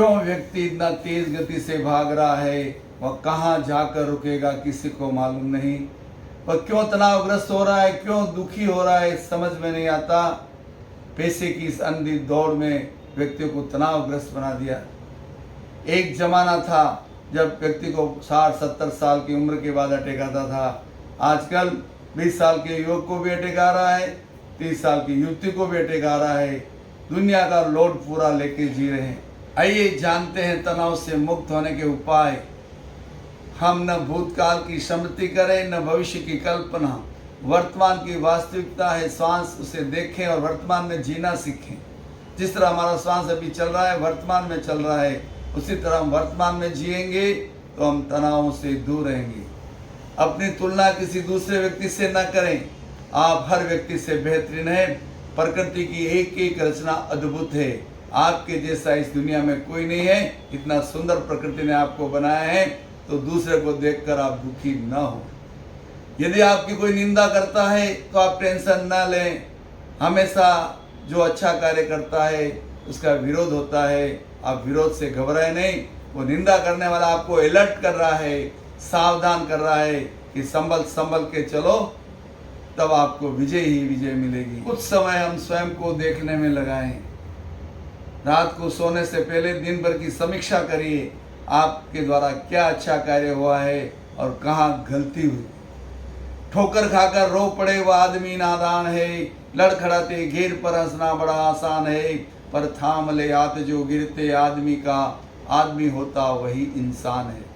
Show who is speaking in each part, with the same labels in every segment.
Speaker 1: क्यों व्यक्ति इतना तेज गति से भाग रहा है, वह कहाँ जाकर रुकेगा किसी को मालूम नहीं। वह क्यों तनावग्रस्त हो रहा है, क्यों दुखी हो रहा है, समझ में नहीं आता। पैसे की इस अंधी दौड़ में व्यक्ति को तनावग्रस्त बना दिया। एक जमाना था जब व्यक्ति को 60-70 साल की उम्र के बाद अटैक आता था। आजकल 20 साल के युवक को भी अटैक आ रहा है, 30 साल की युवती को भी अटैक आ रहा है। दुनिया का लोड पूरा लेके जी रहे हैं। आइए जानते हैं तनाव से मुक्त होने के उपाय। हम न भूतकाल की स्मृति करें, न भविष्य की कल्पना। वर्तमान की वास्तविकता है श्वास, उसे देखें और वर्तमान में जीना सीखें। जिस तरह हमारा श्वास अभी चल रहा है, वर्तमान में चल रहा है, उसी तरह हम वर्तमान में जिएंगे तो हम तनावों से दूर रहेंगे। अपनी तुलना किसी दूसरे व्यक्ति से न करें। आप हर व्यक्ति से बेहतरीन हैं। प्रकृति की एक एक रचना अद्भुत है। आपके जैसा इस दुनिया में कोई नहीं है। इतना सुंदर प्रकृति ने आपको बनाया है, तो दूसरे को देखकर आप दुखी न हो। यदि आपकी कोई निंदा करता है तो आप टेंशन न लें। हमेशा जो अच्छा कार्य करता है उसका विरोध होता है। आप विरोध से घबराए नहीं। वो निंदा करने वाला आपको अलर्ट कर रहा है, सावधान कर रहा है कि संभल के चलो, तब आपको विजय ही विजय मिलेगी। कुछ समय हम स्वयं को देखने में लगाएं। रात को सोने से पहले दिन भर की समीक्षा करिए। आपके द्वारा क्या अच्छा कार्य हुआ है और कहाँ गलती हुई। ठोकर खाकर रो पड़े वह आदमी नादान है, लड़खड़ाते घेर पर हंसना बड़ा आसान है, पर थाम ले हाथ जो गिरते आदमी का, आदमी होता वही इंसान है।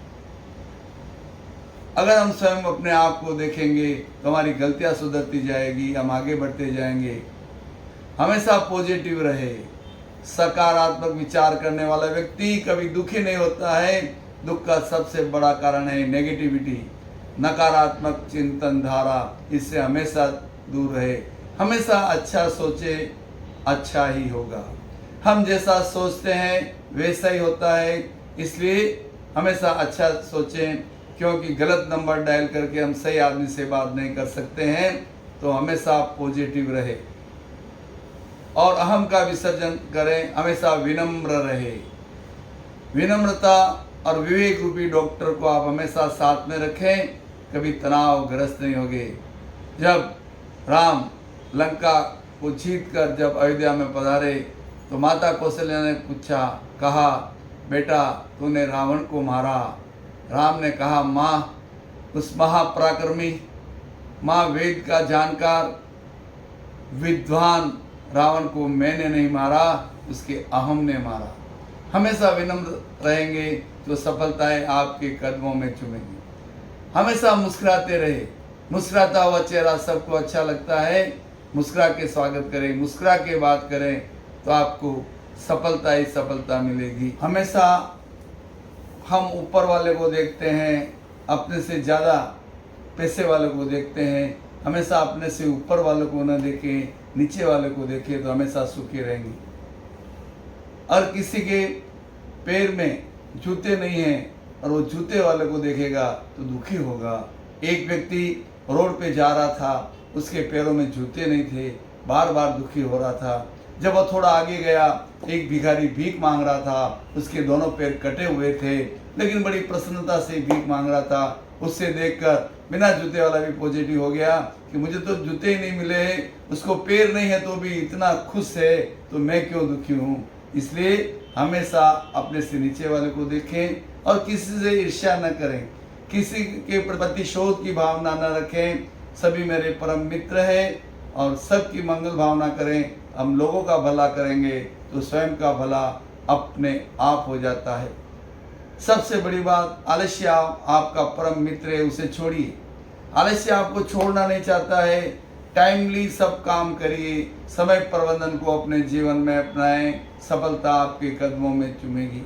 Speaker 1: अगर हम स्वयं अपने आप को देखेंगे तो हमारी गलतियां सुधरती जाएगी, हम आगे बढ़ते जाएंगे। हमेशा पॉजिटिव रहे। सकारात्मक विचार करने वाला व्यक्ति कभी दुखी नहीं होता है। दुख का सबसे बड़ा कारण है नेगेटिविटी, नकारात्मक चिंतन धारा। इससे हमेशा दूर रहे। हमेशा अच्छा सोचे, अच्छा ही होगा। हम जैसा सोचते हैं वैसा ही होता है। इसलिए हमेशा अच्छा सोचें, क्योंकि गलत नंबर डायल करके हम सही आदमी से बात नहीं कर सकते हैं। तो हमेशा पॉजिटिव रहे और अहम का विसर्जन करें। हमेशा विनम्र रहे। विनम्रता और विवेक रूपी डॉक्टर को आप हमेशा साथ में रखें, कभी तनावग्रस्त नहीं होंगे। जब राम लंका को जीत कर जब अयोध्या में पधारे तो माता कौशल्या ने कहा, बेटा तूने रावण को मारा। राम ने कहा, माँ उस महापराक्रमी, माँ वेद का जानकार विद्वान रावण को मैंने नहीं मारा, उसके अहम ने मारा। हमेशा विनम्र रहेंगे तो सफलताएं आपके कदमों में चुमेंगी। हमेशा मुस्कुराते रहे। मुस्कुराता हुआ चेहरा सबको अच्छा लगता है। मुस्कुरा के स्वागत करें, मुस्कुरा के बात करें तो आपको सफलता ही सफलता मिलेगी। हमेशा हम ऊपर वाले को देखते हैं, अपने से ज़्यादा पैसे वाले को देखते हैं। हमेशा अपने से ऊपर वाले को न देखें, नीचे वाले को देखें तो हमेशा सुखी रहेंगे। और किसी के पैर में जूते नहीं हैं और वो जूते वाले को देखेगा तो दुखी होगा। एक व्यक्ति रोड पे जा रहा था, उसके पैरों में जूते नहीं थे, बार बार दुखी हो रहा था। जब वह थोड़ा आगे गया, एक भिखारी भीख मांग रहा था, उसके दोनों पैर कटे हुए थे, लेकिन बड़ी प्रसन्नता से भीख मांग रहा था। उससे देखकर बिना जूते वाला भी पॉजिटिव हो गया कि मुझे तो जूते ही नहीं मिले हैं, उसको पैर नहीं है तो भी इतना खुश है, तो मैं क्यों दुखी हूँ। इसलिए हमेशा अपने से नीचे वाले को देखें और किसी से ईर्ष्या न करें, किसी के प्रति शोध की भावना न रखें। सभी मेरे परम मित्र हैं और सबकी मंगल भावना करें। हम लोगों का भला करेंगे तो स्वयं का भला अपने आप हो जाता है। सबसे बड़ी बात, आलस्य आपका परम मित्र है, उसे छोड़िए। आलस्य आपको छोड़ना नहीं चाहता है। टाइमली सब काम करिए, समय प्रबंधन को अपने जीवन में अपनाएं, सफलता आपके कदमों में चूमेगी।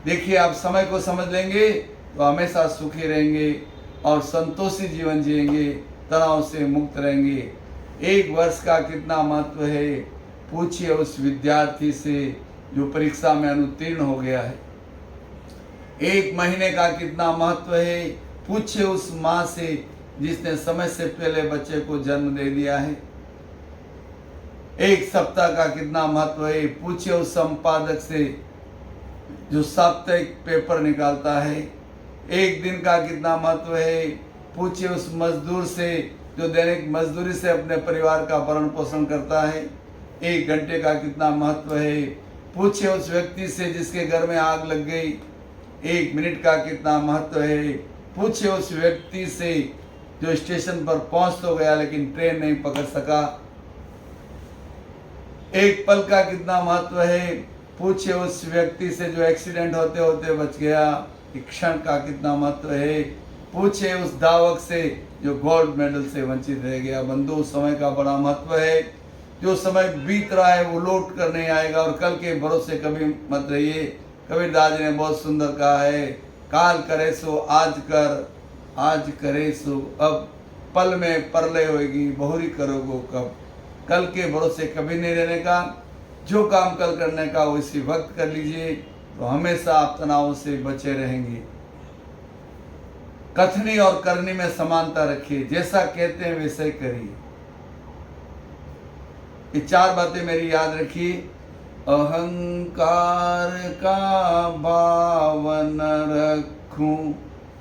Speaker 1: देखिए, आप समय को समझ लेंगे तो हमेशा सुखी रहेंगे और संतोषी जीवन जिएंगे, तनाव से मुक्त रहेंगे। एक वर्ष का कितना महत्व है, पूछिए उस विद्यार्थी से जो परीक्षा में अनुत्तीर्ण हो गया है। एक महीने का कितना महत्व है, पूछिए उस माँ से जिसने समय से पहले बच्चे को जन्म दे दिया है। एक सप्ताह का कितना महत्व है, पूछिए उस संपादक से जो साप्ताहिक पेपर निकालता है। एक दिन का कितना महत्व है, पूछिए उस मजदूर से जो दैनिक मजदूरी से अपने परिवार का भरण पोषण करता है। 1 घंटे का कितना महत्व है, पूछिए उस व्यक्ति से जिसके घर में आग लग गई। 1 मिनट का कितना महत्व है, पूछिए उस व्यक्ति से जो स्टेशन पर पहुंच तो गया लेकिन ट्रेन नहीं पकड़ सका। 1 पल का कितना महत्व है, पूछिए उस व्यक्ति से जो एक्सीडेंट होते होते बच गया। एक क्षण का कितना महत्व है, पूछिए उस धावक से जो गोल्ड मेडल से वंचित रह गया। बंधु, समय का बड़ा महत्व है। जो समय बीत रहा है वो लौट कर नहीं आएगा और कल के भरोसे कभी मत रहिए। कबीरदास जी ने बहुत सुंदर कहा है, काल करे सो आज कर, आज करे सो अब, पल में परलय होगी बहुरी करोगो कब। कल के भरोसे कभी नहीं रहने का। जो काम कल करने का वो इसी वक्त कर लीजिए तो हमेशा आप तनावों से बचे रहेंगे। कथनी और करनी में समानता रखिए, जैसा कहते हैं वैसे ही करिए। ये 4 बातें मेरी याद रखिए। अहंकार का भाव न रखूं,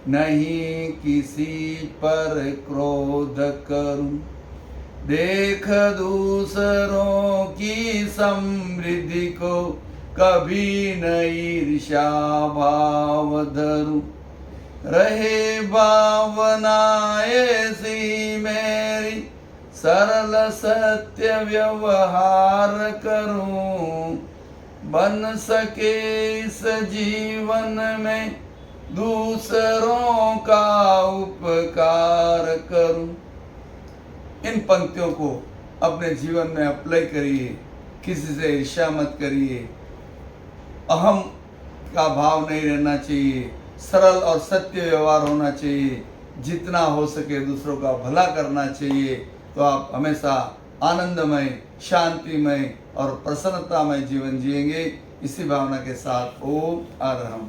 Speaker 1: नहीं किसी पर क्रोध करूं, देख दूसरों की समृद्धि को कभी न ईर्ष्या भाव धरूं, रहे भावना ऐसी मेरी सरल सत्य व्यवहार करूं, बन सके इस जीवन में दूसरों का उपकार करूं। इन पंक्तियों को अपने जीवन में अप्लाई करिए। किसी से ईर्ष्या मत करिए, अहम का भाव नहीं रहना चाहिए, सरल और सत्य व्यवहार होना चाहिए, जितना हो सके दूसरों का भला करना चाहिए। तो आप हमेशा आनंदमय, शांतिमय और प्रसन्नतामय जीवन जिएंगे। इसी भावना के साथ ओम अरहम।